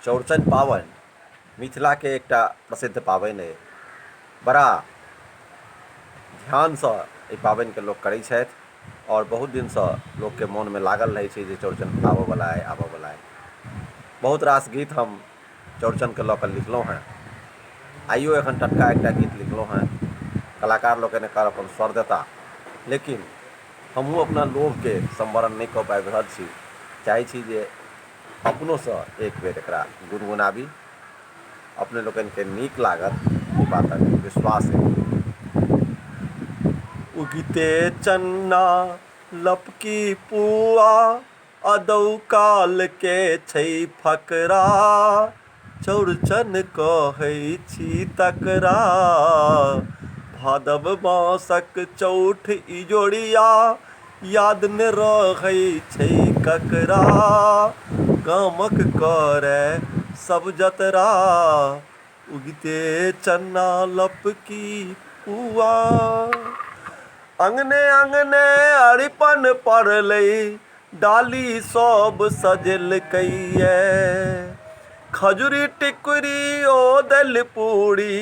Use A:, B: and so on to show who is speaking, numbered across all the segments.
A: चौड़चन पाबनि मिथिलाके एकटा प्रसिद्ध पाबनि अइ। बड़ा ध्यानसँ एहि पाबनिके लोक करै छथि आओर बहुत दिनसँ लोकके मोनमे लागल रहै छै जे चौड़चन आबऽवला अइ आबऽवला अइ। बहुत रास गीत हम चौड़चनके लऽ कऽ लिखलहुँ हेँ। आइयो एखन टटका एकटा गीत लिखलहुँ हेँ, कलाकार लोकनि एकर अपन स्वर देता, लेकिन हमहूँ अपना लोभके सम्वरण नहि कऽ पाबि रहल छी। चाहै छी जे अपनोसँ एक बेर एकरा गुनगुनाबी, अपने लोकनिके नीक लागत, ई बातक विश्वास अइ। उगिते चन्ना लपकी पुआ, अदौ काल के छै फकरा, चौड़चन कहै छी तकरा, भादव मासक चौठ इजोरिया, याद ने रहै छै ककरा, गामक करे सब जतरा, उगिते चन्ना लपकी पुआ। अंगने अंगने अरिपन पड़लै, डाली सब सजेलकैये, खजुरी टिकुरी ओदल पूरी,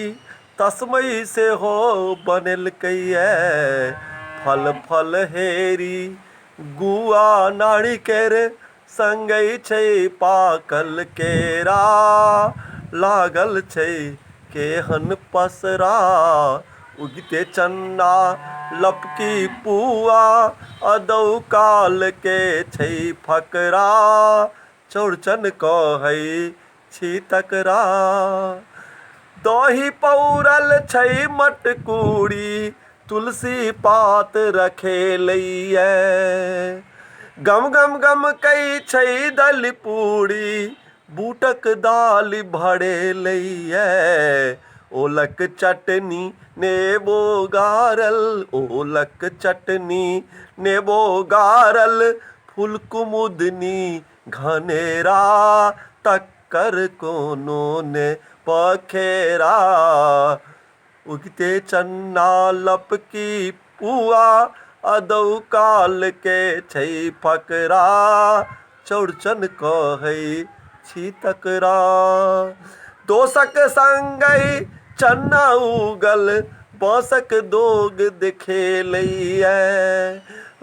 A: तस्मै सेहो बनेलकैये, फल फल हेरी गुआ नारिकेर, संगै छै पाकल केरा, लागल छै केहन पसरा, उगिते चन्ना लपकी पुआ, अदौ काल के छै फकरा, चौड़चन कहै छी तकरा। दही पौरल छै मटकूरी, तुलसी पात रखेलैये, गम गम गम कै छै दल पूरी, बूटक दालि भरेलैये, ओलक चटनी नेबो गारल, ओलक चटनी नेबो गारल, फूल कुमुदनी घनेरा, तक्कर कोनो ने पखेरा, उगिते चन्ना लपकी पुआ, अदौ काल के छै फकरा, चौड़चन कहै छी तकरा। दोसक संगहि चन्ना उगल, बाँसक दोग देखेलैये,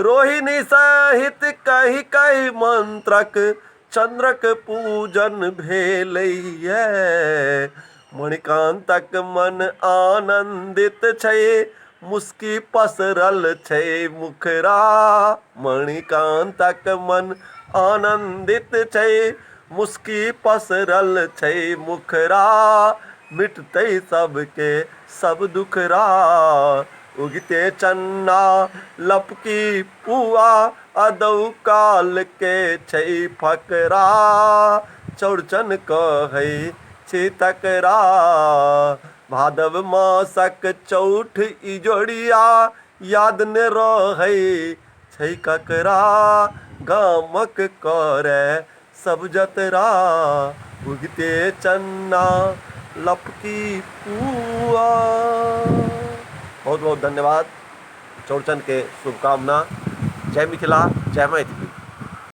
A: रोहिणी सहित कहि कहि मंत्रक, चंद्रक पूजन भेलैये, मणिकान्तक मन आनंदित छै, मुस्की पसरल छै मुखरा, मणिकान्तक मन आनंदित छै, मुस्की पसरल छै मुखरा, मिटतै सबके सब दुखरा, उगिते चन्ना लपकी पुआ, अदौ काल के छै फकरा, चौड़चन कहै छी तकरा, भादव मासक चौठ इजोरिया, याद ने रहै छै ककरा, गामक करे सब जतरा, उगिते चन्ना लपकी पुआ। बहुत बहुत धन्यवाद। चौड़चन के शुभकामना। जय मिथिला, जय मैथिली।